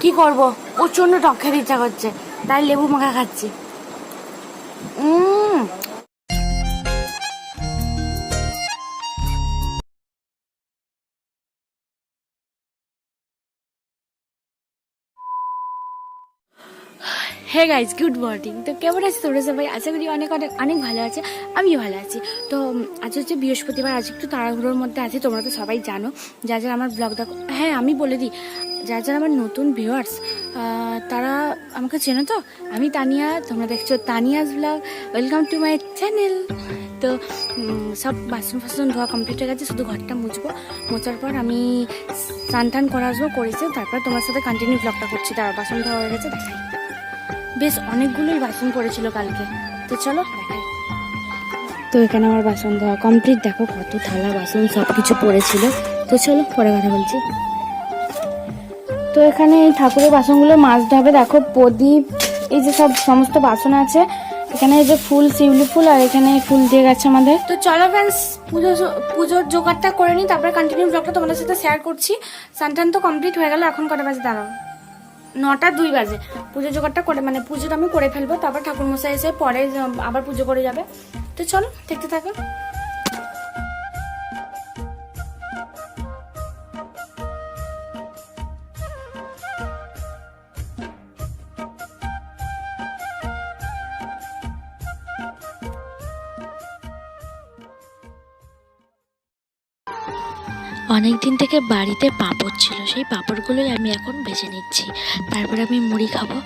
কি করব, প্রচন্ড টক খেতে ইচ্ছা করছে, তাই লেবু মাখা খাচ্ছি। Hey guys, good morning. তো কেমন আছে তোমরা সবাই? আশা করি অনেক অনেক অনেক ভালো আছে। আমিও ভালো আছি। তো আজ হচ্ছে বৃহস্পতিবার, আজ একটু তাড়াহুড়োর মধ্যে আছে, তোমরা তো সবাই জানো। যা যারা আমার ব্লগ দেখো, হ্যাঁ আমি বলে দিই, যারা যারা আমার নতুন ভিউয়ার্স তারা আমাকে চেনো তো। আমি তানিয়া, তোমরা দেখছো Tania's blog. Welcome to my channel. তো সব বাসন ফাসন ধোয়া কমপ্লিট হয়ে গেছে, শুধু ঘরটা মুছবো। মোছার পর আমি স্নান টান করে আসবো, করেছি। তারপর তোমার সাথে কন্টিনিউ ব্লগটা করছি। তারা বাসন ধোয়া হয়ে গেছে, দেখাই। বেশ অনেকগুলোই বাসন পড়েছিল কালকে, তো চলো দেখাই। তো এখানে আমার বাসন ধোয়া কমপ্লিট, দেখো কত থালা বাসন সব কিছু পড়েছিল। তো চলো পরে কথা বলছি। তো এখানে ঠাকুরের বাসনগুলো মাজতে হবে। দেখো প্রদীপ, এই যে সব সমস্ত বাসন আছে। এখানে এই যে ফুল, শিউলি ফুল, আর এখানে ফুল দিয়ে গেছে আমাদের। তো চলো ফ্রেন্ডস, পুজোর জোগাড়টা করে নিই, তারপরে কন্টিনিউ ব্লগটা তোমাদের সাথে শেয়ার করছি। স্নান তো কমপ্লিট হয়ে গেল। এখন কটা বাজে দাঁড়াও, 9টা 2 বাজে। পুজো জোগাড়টা করে, মানে পুজোটা আমি করে ফেলবো, তারপর ঠাকুরমশাই এসে পরে আবার পুজো করে যাবে। তো চলো দেখতে থাকো। অনেক দিন থেকে বাড়িতে পাঁপড় ছিল, সেই পাঁপড়গুলোই আমি এখন ভেজে নিচ্ছি। তারপর আমি মুড়ি খাবো।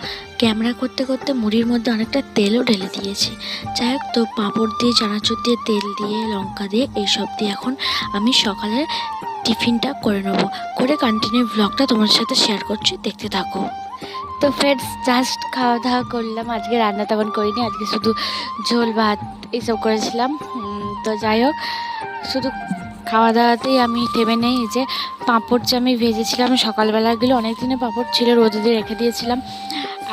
ক্যামেরা করতে করতে মুড়ির মধ্যে অনেকটা তেলও ঢেলে দিয়েছি। যাই হোক, তো পাঁপড় দিয়ে, চানাচুর দিয়ে, তেল দিয়ে, লঙ্কা দিয়ে, এইসব দিয়ে এখন আমি সকালে টিফিনটা করে নেবো। করে কন্টিনিউ ব্লগটা তোমার সাথে শেয়ার করছি, দেখতে থাকো। তো ফ্রেন্ডস, জাস্ট খাওয়া দাওয়া করলাম। আজকে রান্না তেমন করিনি, আজকে শুধু ঝোল ভাত এইসব করেছিলাম। তো যাই হোক, শুধু খাওয়া দাওয়াতেই আমি থেমে নেই। যে পাঁপড় যে আমি ভেজেছিলাম সকালবেলাগুলো, অনেক দিনের পাঁপড় ছিল, রোদে দিয়ে রেখে দিয়েছিলাম।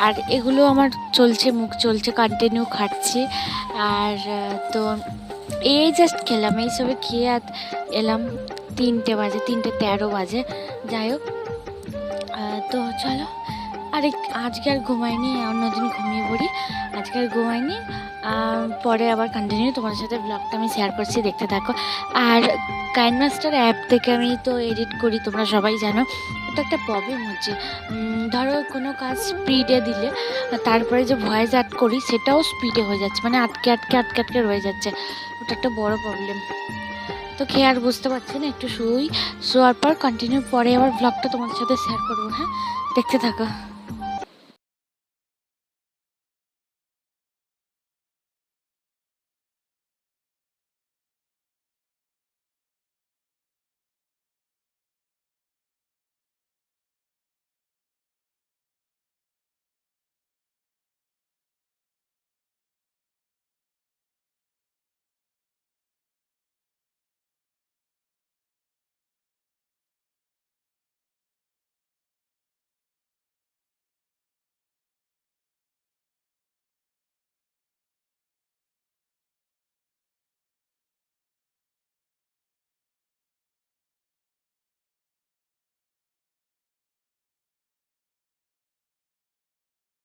আর এগুলো আমার চলছে, মুখ চলছে, কন্টিনিউ খাচ্ছি। আর তো এই জাস্ট খেলাম, এইসবে খেয়ে আর এলাম। 3টে বাজে, 3টে 13 বাজে। যাই হোক, তো চলো। আজকে আর ঘুমাইনি, অন্যদিন ঘুমিয়ে পড়ি, আজকে আর ঘুমাইনি। পরে আবার কন্টিনিউ তোমাদের সাথে ব্লগটা আমি শেয়ার করছি, দেখতে থাকো। আর কাইনমাস্টার অ্যাপ থেকে আমি তো এডিট করি, তোমরা সবাই জানো। ওটা একটা প্রবলেম হচ্ছে, ধরো কোনো কাজ স্পিডে দিলে তারপরে যে ভয়েস অ্যাড করি সেটাও স্পিডে হয়ে যাচ্ছে, মানে আটকে আটকে আটকে আটকে রয়ে যাচ্ছে। ওটা একটা বড় প্রবলেম। তো খেয়ে আর বুঝতে পারছি না, একটু শোয়ার পর কন্টিনিউ পরে আবার ব্লগটা তোমাদের সাথে শেয়ার করবো। হ্যাঁ, দেখতে থাকো।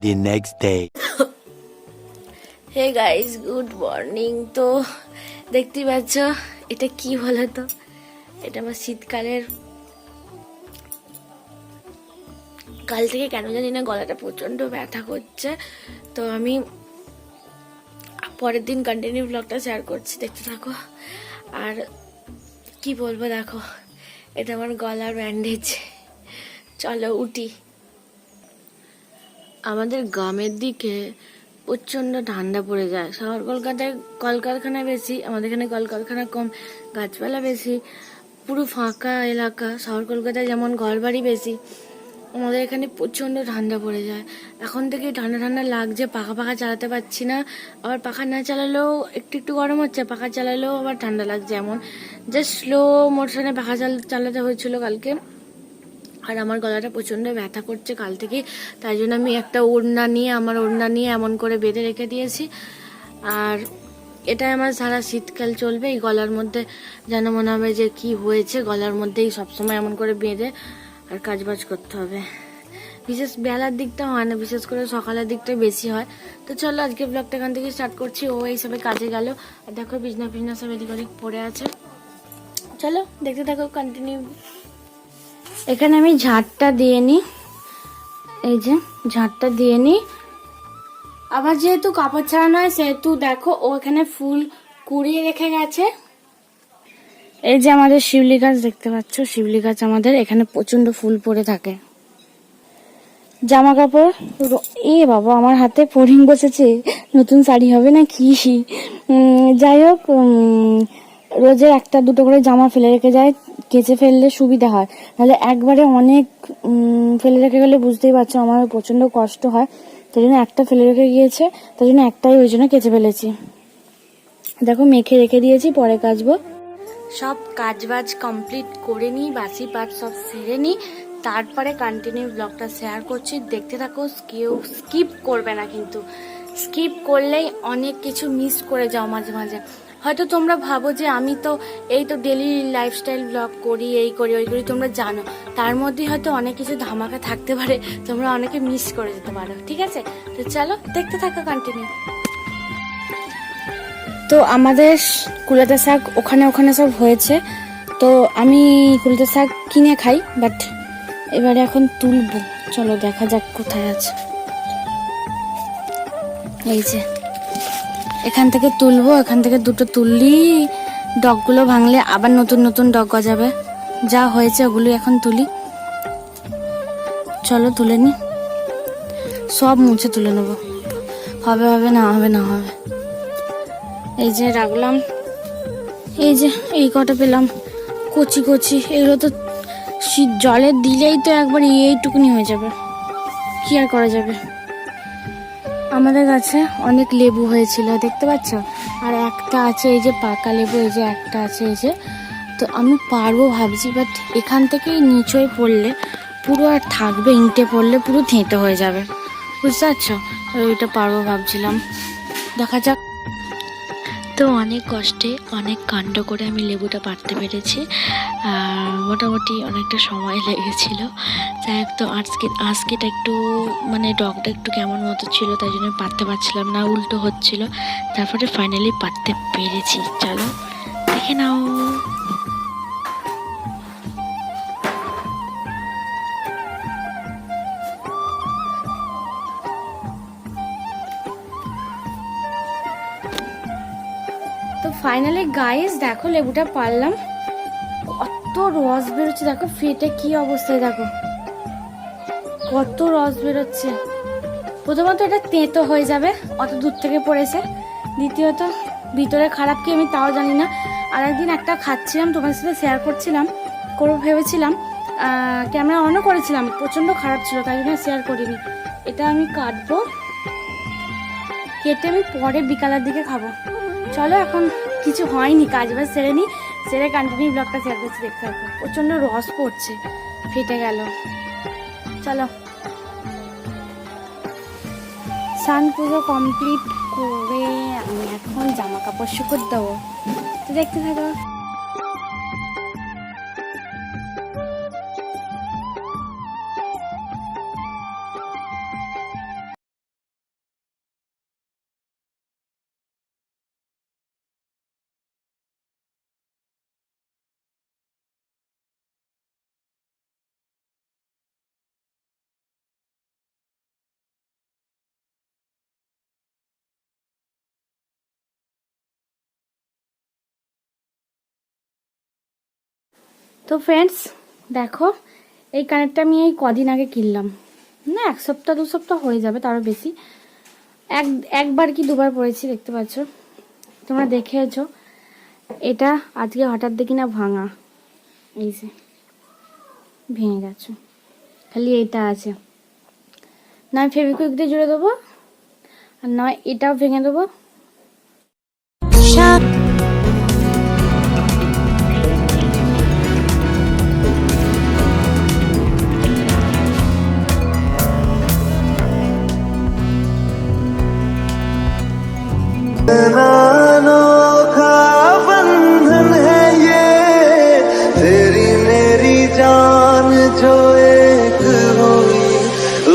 The next day. Hey guys, good morning. তো দেখতেই পাচ্ছ এটা কি বলো তো, এটা আমার শীতকালের। কাল থেকে কেন জানি না গলাটা প্রচণ্ড ব্যথা করছে। তো আমি পরের দিন কন্টিনিউ ব্লগটা শেয়ার করছি, দেখতে থাকো। আর কি বলবো, দেখো এটা আমার গলার ব্যান্ডেজ। চলো উঠি। আমাদের গ্রামের দিকে প্রচণ্ড ঠান্ডা পড়ে যায়। শহর কলকাতায় কলকারখানা বেশি, আমাদের এখানে কলকারখানা কম, গাছপালা বেশি, পুরো ফাঁকা এলাকা। শহর কলকাতায় যেমন ঘরবাড়ি বেশি, আমাদের এখানে প্রচণ্ড ঠান্ডা পড়ে যায়। এখন থেকে ঠান্ডা ঠান্ডা লাগছে, পাখা চালাতে পারছি না। আবার পাখা না চালালেও একটু একটু গরম হচ্ছে, পাখা চালালেও আবার ঠান্ডা লাগছে। এমন জাস্ট স্লো মোশনে পাখা চালাতে হয়েছিল কালকে। আর আমার গলাটা প্রচণ্ড ব্যথা করছে কাল থেকে, তাই জন্য আমি একটা ওড়না নিয়ে এমন করে বেঁধে রেখে দিয়েছি। আর এটা আমার সারা শীতকাল চলবে। এই গলার মধ্যে যেন মনে হবে যে কি হয়েছে, গলার মধ্যেই সবসময় এমন করে বেঁধে আর কাজবাজ করতে হবে। বিশেষ বেলার দিকটা হয় না, বিশেষ করে সকালের দিকটাই বেশি হয়। তো চলো আজকে ব্লগটা এখান থেকে স্টার্ট করছি। ও এইসবে কাজে গেল, আর দেখো বিছনা ফিছনা সব এদিক ওদিক পড়ে আছে। চলো দেখতে থাকো, কন্টিনিউ। এখানে আমি ঝাড়টা দিয়ে নিই, এই যে ঝাড়টা দিয়ে নিই। আবার যেহেতু কাপড় ছাড়ানো হয় সেহেতু দেখো ও এখানে ফুল কুড়িয়ে রেখে গেছে। এই যে আমাদের শিউলি গাছ দেখতে পাচ্ছ, শিউলি গাছ আমাদের এখানে প্রচন্ড ফুল পড়ে থাকে। জামা কাপড় এ বাবা আমার হাতে ফড়িং বসেছে, নতুন শাড়ি হবে না কি। যাই হোক, রোজের একটা দুটো করে জামা ফেলে রেখে যায়, কেচে ফেললে সুবিধা হয়, নাহলে একবারে অনেক ফেলে রেখে গেলে বুঝতেই পারছো আমার প্রচন্ড কষ্ট হয়। তাই জন্য একটা ফেলে রেখে গিয়েছে, তাই জন্য একটাই ওই জন্য কেচে ফেলেছি। দেখো মেখে রেখে দিয়েছি, পরে কাচবো। সব কাজবাজ কমপ্লিট করে নিই, বাসি পাট সব সেরে নিই, তারপরে কন্টিনিউ ব্লগটা শেয়ার করছি। দেখতে থাকো, কেউ স্কিপ করবে না, কিন্তু স্কিপ করলেই অনেক কিছু মিস করে যাও মাঝে মাঝে। হয়তো তোমরা ভাবো যে আমি তো এই তো ডেলি লাইফস্টাইল ব্লগ করি, এই করি ওই করি, তোমরা জানো তার মধ্যে হয়তো অনেক কিছু ধামাকা থাকতে পারে, তোমরা অনেকে মিস করে যেতে পারো। ঠিক আছে, তো চলো দেখতে থাকো কন্টিনিউ। তো আমাদের কুলেতে শাক ওখানে ওখানে সব হয়েছে, তো আমি কুলেতে শাক কিনে খাই, বাট এবারে এখন তুলবো। চলো দেখা যাক কোথায় আছে। এই যে এখান থেকে তুলবো, এখান থেকে দুটো তুললি ডগগুলো ভাঙলে আবার নতুন নতুন ডগ গজাবে। যা হয়েছে ওগুলো এখন তুলি। চলো তুলে নি, সব মুছে তুলে নেবো, হবে হবে না হবে না হবে। এই যে রাখলাম, এই যে এই কটা পেলাম কচি কচি, এগুলো তো শীত জলে দিলেই তো একবার এইটুকুনি হয়ে যাবে, কি আর করা যাবে। আমাদের গাছে অনেক লেবু হয়েছিল দেখতে পাচ্ছ, আর একটা আছে এই যে পাকা লেবু, এই যে একটা আছে এই যে। তো আমি পারবো ভাবছি, বাট এখান থেকেই নিচয় পড়লে পুরো আর থাকবে, ইঁটে পড়লে পুরো থেঁতো হয়ে যাবে, বুঝতে পারছো। ওইটা পারবো ভাবছিলাম, দেখা যাক। তো অনেক কষ্টে অনেক কাণ্ড করে আমি লেবুটা পাড়তে পেরেছি, আর মোটামুটি অনেকটা সময় লেগেছিল। যাই হোক, তো আজকেটা একটু মানে ডগটা একটু কেমন মতো ছিল, তাই জন্য পারতে পারছিলাম না, উল্টো হচ্ছিল। তারপরে ফাইনালি পারতে পেরেছি, চলো দেখে নাও। তো ফাইনালি গাইস দেখো লেবুটা পারলাম, কত রস বেরোচ্ছে দেখো, ফেটে কি অবস্থায় দেখো কত রস বেরোচ্ছে। প্রথমত এটা তেঁতো হয়ে যাবে, অত দূর থেকে পড়েছে। দ্বিতীয়ত ভিতরে খারাপ কি আমি তাও জানি না। আর একদিন একটা খাচ্ছিলাম, তোমার সাথে শেয়ার করছিলাম, করবো ভেবেছিলাম, ক্যামেরা অনও করেছিলাম, প্রচণ্ড খারাপ ছিল, তাই জন্য শেয়ার করিনি। এটা আমি কাটবো, কেটে আমি পরে বিকালের দিকে খাবো। চলো এখন কিছু হয়নি, কাজ বাজ সেরে নিই, সেরে কন্টিনিউ ব্লগটা শেয়ার করছি, দেখতে থাকো। প্রচণ্ড রস পড়ছে, ফেটে গেল। চলো স্নান পুজো কমপ্লিট করে আমি এখন জামা কাপড় শুকোতে দেবো, তো দেখতে থাকো। তো ফ্রেন্ডস দেখো, এই কানেরটা আমি এই কদিন আগে কিনলাম, না 1 সপ্তাহ 2 সপ্তাহ হয়ে যাবে, তারও বেশি। একবার কি দুবার পরেছি, দেখতে পাচ্ছ, তোমরা দেখেছো। এটা আজকে হঠাৎ দেখি না ভাঙা, এই যে ভেঙে গেছে, খালি এইটা আছে। না ফেভিকুইক দিয়ে জুড়ে দেবো, আর নয় এটাও ভেঙে দেবো। अनोखा बंधन है ये, तेरी मेरी जान जो एक हुई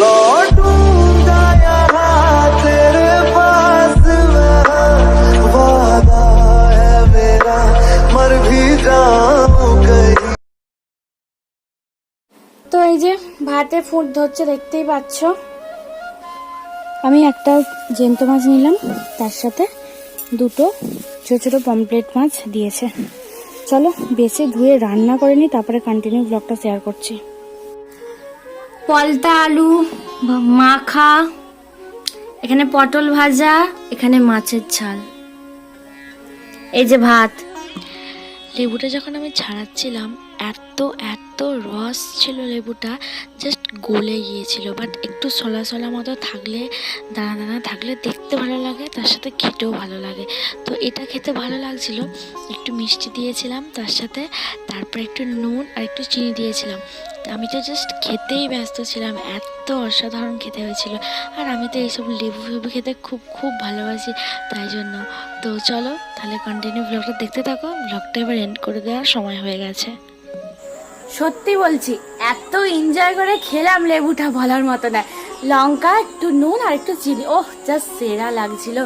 এই যে ভাতে ফুট ধরছে, দেখতেই পাচ্ছ। আমি একটা জ্যান্ত মাছ নিলাম, তার সাথে দুটো ছোট ছোট পমফ্রেট মাছ দিয়েছে। চলো বেছে ধুয়ে রান্না করে নিই, তারপরে কন্টিনিউ ব্লগটা শেয়ার করছি। পলতা আলু মাখা, এখানে পটল ভাজা, এখানে মাছের ঝাল, এই যে ভাত। লেবুটা যখন আমি ছাড়াচ্ছিলাম এত এত রস ছিল লেবুটা, জাস্ট গলে গিয়েছিল। বাট একটু সলা সলা মতো থাকলে, দানা দানা থাকলে দেখতে ভালো লাগে, তার সাথে খেতেও ভালো লাগে। তো এটা খেতে ভালো লাগছিল। একটু মিষ্টি দিয়েছিলাম তার সাথে, তারপর একটু নুন আর একটু চিনি দিয়েছিলাম। আমি তো জাস্ট খেতেই ব্যস্ত ছিলাম, এত অসাধারণ খেতে হয়েছিল। আর আমি তো এইসব লেবু ফেবু খেতে খুব খুব ভালোবাসি, তাই জন্য। তো চলো তাহলে কন্টিনিউ ব্লগটা দেখতে থাকো। ব্লগটা এবার এন্ড করে দেওয়ার সময় হয়ে গেছে। সত্যি বলছি, এত এনজয় করে খেলাম, লেবুটা বলার মতো না। লঙ্কা, একটু নুন আর একটু চিনি, ওহ জাস্ট সেরা লাগছিল।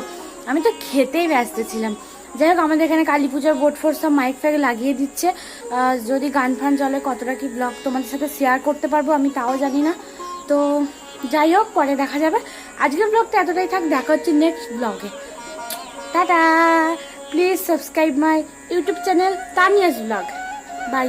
আমি তো খেতেই ব্যস্ত ছিলাম। যাই হোক, আমাদের এখানে কালী পুজোর বোট ফোর্ট সব মাইক ফাইক লাগিয়ে দিচ্ছে। যদি গান ফান চলে কতটা কি ব্লগ তোমাদের সাথে শেয়ার করতে পারবো আমি তাও জানি না। তো যাই হোক, পরে দেখা যাবে। আজকের ব্লগটা এতটাই থাক, দেখা হচ্ছে next blog. Tata. Please subscribe my YouTube channel Tania's blog. By.